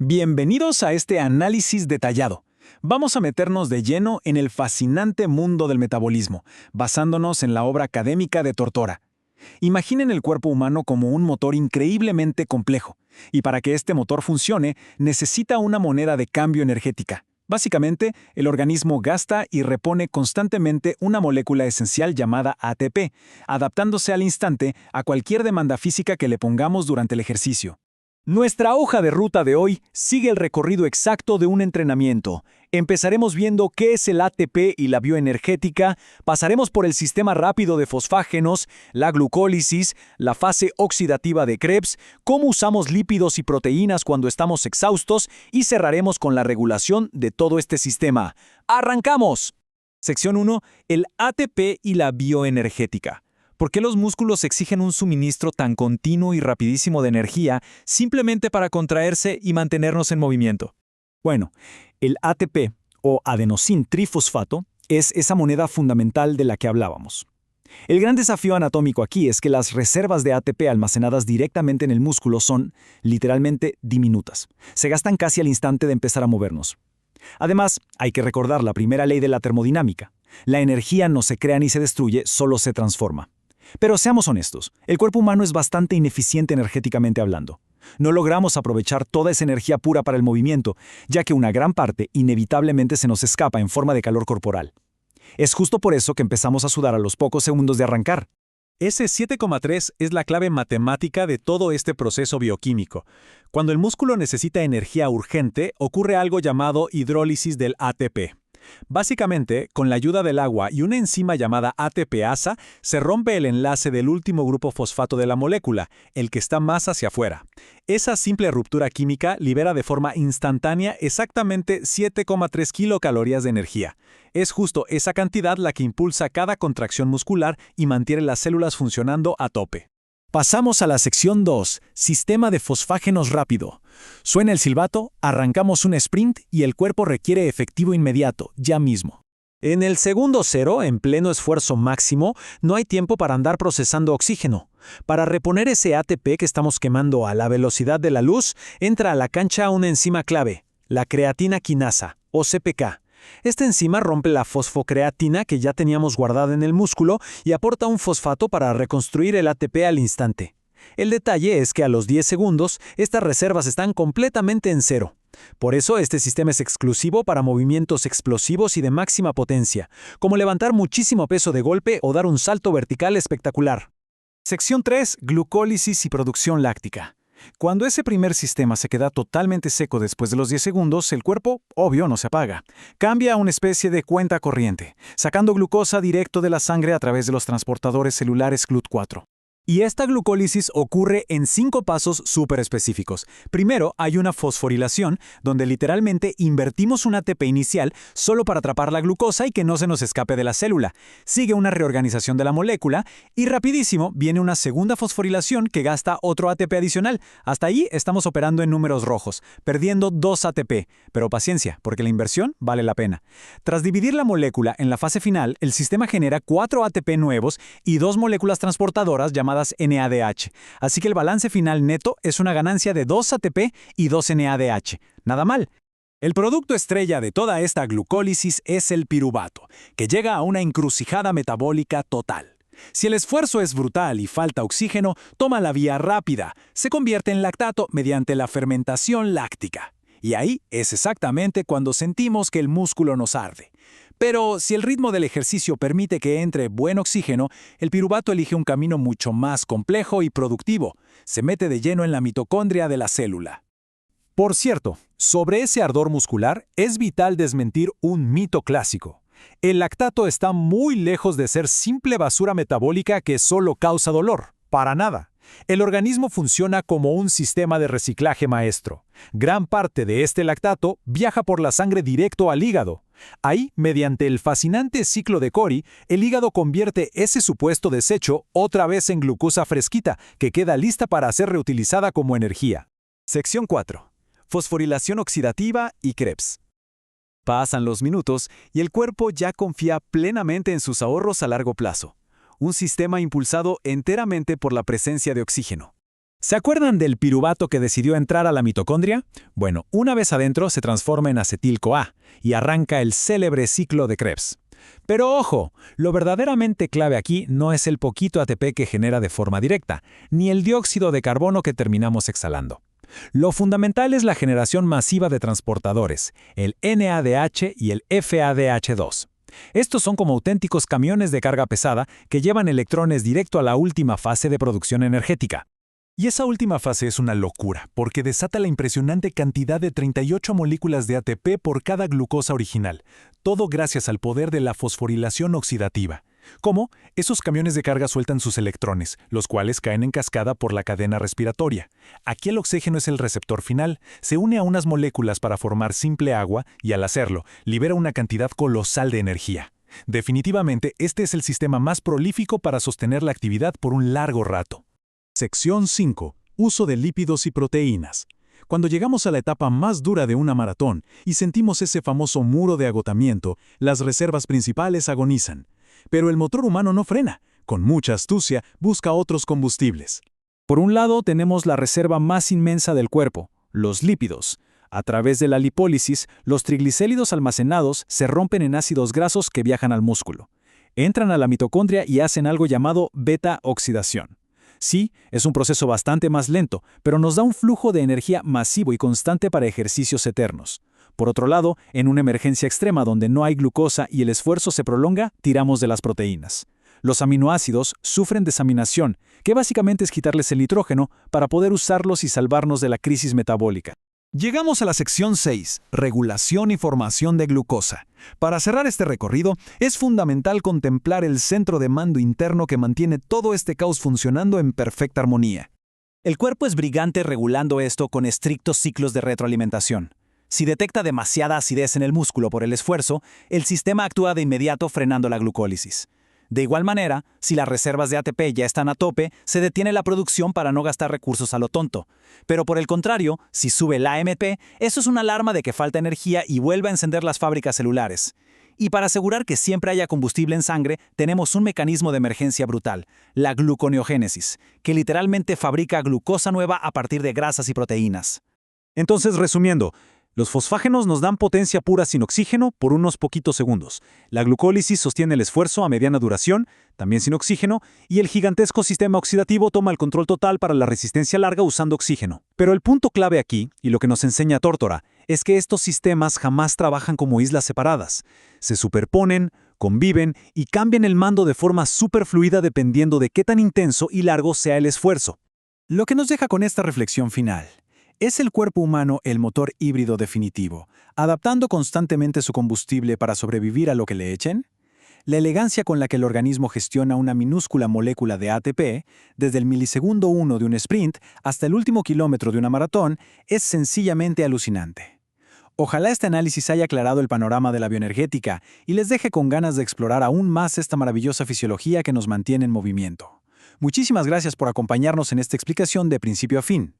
Bienvenidos a este análisis detallado. Vamos a meternos de lleno en el fascinante mundo del metabolismo, basándonos en la obra académica de Tortora. Imaginen el cuerpo humano como un motor increíblemente complejo, y para que este motor funcione, necesita una moneda de cambio energética. Básicamente, el organismo gasta y repone constantemente una molécula esencial llamada ATP, adaptándose al instante a cualquier demanda física que le pongamos durante el ejercicio. Nuestra hoja de ruta de hoy sigue el recorrido exacto de un entrenamiento. Empezaremos viendo qué es el ATP y la bioenergética, pasaremos por el sistema rápido de fosfágenos, la glucólisis, la fase oxidativa de Krebs, cómo usamos lípidos y proteínas cuando estamos exhaustos y cerraremos con la regulación de todo este sistema. ¡Arrancamos! Sección 1. El ATP y la bioenergética. ¿Por qué los músculos exigen un suministro tan continuo y rapidísimo de energía simplemente para contraerse y mantenernos en movimiento? Bueno, el ATP, o adenosín trifosfato, es esa moneda fundamental de la que hablábamos. El gran desafío anatómico aquí es que las reservas de ATP almacenadas directamente en el músculo son, literalmente, diminutas. Se gastan casi al instante de empezar a movernos. Además, hay que recordar la primera ley de la termodinámica. La energía no se crea ni se destruye, solo se transforma. Pero seamos honestos, el cuerpo humano es bastante ineficiente energéticamente hablando. No logramos aprovechar toda esa energía pura para el movimiento, ya que una gran parte inevitablemente se nos escapa en forma de calor corporal. Es justo por eso que empezamos a sudar a los pocos segundos de arrancar. Ese 7,3 es la clave matemática de todo este proceso bioquímico. Cuando el músculo necesita energía urgente, ocurre algo llamado hidrólisis del ATP. Básicamente, con la ayuda del agua y una enzima llamada ATPasa, se rompe el enlace del último grupo fosfato de la molécula, el que está más hacia afuera. Esa simple ruptura química libera de forma instantánea exactamente 7,3 kilocalorías de energía. Es justo esa cantidad la que impulsa cada contracción muscular y mantiene las células funcionando a tope. Pasamos a la sección 2, sistema de fosfágenos rápido. Suena el silbato, arrancamos un sprint y el cuerpo requiere efectivo inmediato, ya mismo. En el segundo cero, en pleno esfuerzo máximo, no hay tiempo para andar procesando oxígeno. Para reponer ese ATP que estamos quemando a la velocidad de la luz, entra a la cancha una enzima clave, la creatina quinasa, o CPK. Esta enzima rompe la fosfocreatina que ya teníamos guardada en el músculo y aporta un fosfato para reconstruir el ATP al instante. El detalle es que a los 10 segundos, estas reservas están completamente en cero. Por eso este sistema es exclusivo para movimientos explosivos y de máxima potencia, como levantar muchísimo peso de golpe o dar un salto vertical espectacular. Sección 3. Glucólisis y producción láctica. Cuando ese primer sistema se queda totalmente seco después de los 10 segundos, el cuerpo, obvio, no se apaga. Cambia a una especie de cuenta corriente, sacando glucosa directo de la sangre a través de los transportadores celulares GLUT4. Y esta glucólisis ocurre en 5 pasos súper específicos. Primero, hay una fosforilación, donde literalmente invertimos un ATP inicial solo para atrapar la glucosa y que no se nos escape de la célula. Sigue una reorganización de la molécula y rapidísimo viene una segunda fosforilación que gasta otro ATP adicional. Hasta ahí estamos operando en números rojos, perdiendo 2 ATP. Pero paciencia, porque la inversión vale la pena. Tras dividir la molécula en la fase final, el sistema genera 4 ATP nuevos y 2 moléculas transportadoras llamadas NADH, así que el balance final neto es una ganancia de 2 ATP y 2 NADH. Nada mal. El producto estrella de toda esta glucólisis es el piruvato, que llega a una encrucijada metabólica total. Si el esfuerzo es brutal y falta oxígeno, toma la vía rápida, se convierte en lactato mediante la fermentación láctica. Y ahí es exactamente cuando sentimos que el músculo nos arde. Pero si el ritmo del ejercicio permite que entre buen oxígeno, el piruvato elige un camino mucho más complejo y productivo. Se mete de lleno en la mitocondria de la célula. Por cierto, sobre ese ardor muscular es vital desmentir un mito clásico. El lactato está muy lejos de ser simple basura metabólica que solo causa dolor. Para nada. El organismo funciona como un sistema de reciclaje maestro. Gran parte de este lactato viaja por la sangre directo al hígado. Ahí, mediante el fascinante ciclo de Cori, el hígado convierte ese supuesto desecho otra vez en glucosa fresquita, que queda lista para ser reutilizada como energía. Sección 4. Fosforilación oxidativa y Krebs. Pasan los minutos y el cuerpo ya confía plenamente en sus ahorros a largo plazo. Un sistema impulsado enteramente por la presencia de oxígeno. ¿Se acuerdan del piruvato que decidió entrar a la mitocondria? Bueno, una vez adentro se transforma en acetil-CoA y arranca el célebre ciclo de Krebs. Pero ojo, lo verdaderamente clave aquí no es el poquito ATP que genera de forma directa, ni el dióxido de carbono que terminamos exhalando. Lo fundamental es la generación masiva de transportadores, el NADH y el FADH2. Estos son como auténticos camiones de carga pesada que llevan electrones directo a la última fase de producción energética. Y esa última fase es una locura, porque desata la impresionante cantidad de 38 moléculas de ATP por cada glucosa original, todo gracias al poder de la fosforilación oxidativa. ¿Cómo? Esos camiones de carga sueltan sus electrones, los cuales caen en cascada por la cadena respiratoria. Aquí el oxígeno es el receptor final, se une a unas moléculas para formar simple agua y al hacerlo, libera una cantidad colosal de energía. Definitivamente, este es el sistema más prolífico para sostener la actividad por un largo rato. Sección 5. Uso de lípidos y proteínas. Cuando llegamos a la etapa más dura de una maratón y sentimos ese famoso muro de agotamiento, las reservas principales agonizan. Pero el motor humano no frena. Con mucha astucia, busca otros combustibles. Por un lado, tenemos la reserva más inmensa del cuerpo, los lípidos. A través de la lipólisis, los triglicéridos almacenados se rompen en ácidos grasos que viajan al músculo. Entran a la mitocondria y hacen algo llamado beta-oxidación. Sí, es un proceso bastante más lento, pero nos da un flujo de energía masivo y constante para ejercicios eternos. Por otro lado, en una emergencia extrema donde no hay glucosa y el esfuerzo se prolonga, tiramos de las proteínas. Los aminoácidos sufren desaminación, que básicamente es quitarles el nitrógeno para poder usarlos y salvarnos de la crisis metabólica. Llegamos a la sección 6, regulación y formación de glucosa. Para cerrar este recorrido, es fundamental contemplar el centro de mando interno que mantiene todo este caos funcionando en perfecta armonía. El cuerpo es brillante regulando esto con estrictos ciclos de retroalimentación. Si detecta demasiada acidez en el músculo por el esfuerzo, el sistema actúa de inmediato frenando la glucólisis. De igual manera, si las reservas de ATP ya están a tope, se detiene la producción para no gastar recursos a lo tonto. Pero por el contrario, si sube la AMP, eso es una alarma de que falta energía y vuelve a encender las fábricas celulares. Y para asegurar que siempre haya combustible en sangre, tenemos un mecanismo de emergencia brutal, la gluconeogénesis, que literalmente fabrica glucosa nueva a partir de grasas y proteínas. Entonces, resumiendo, los fosfágenos nos dan potencia pura sin oxígeno por unos poquitos segundos. La glucólisis sostiene el esfuerzo a mediana duración, también sin oxígeno, y el gigantesco sistema oxidativo toma el control total para la resistencia larga usando oxígeno. Pero el punto clave aquí, y lo que nos enseña Tórtora, es que estos sistemas jamás trabajan como islas separadas. Se superponen, conviven y cambian el mando de forma superfluida dependiendo de qué tan intenso y largo sea el esfuerzo. Lo que nos deja con esta reflexión final. ¿Es el cuerpo humano el motor híbrido definitivo, adaptando constantemente su combustible para sobrevivir a lo que le echen? La elegancia con la que el organismo gestiona una minúscula molécula de ATP, desde el milisegundo 1 de un sprint hasta el último kilómetro de una maratón, es sencillamente alucinante. Ojalá este análisis haya aclarado el panorama de la bioenergética y les deje con ganas de explorar aún más esta maravillosa fisiología que nos mantiene en movimiento. Muchísimas gracias por acompañarnos en esta explicación de principio a fin.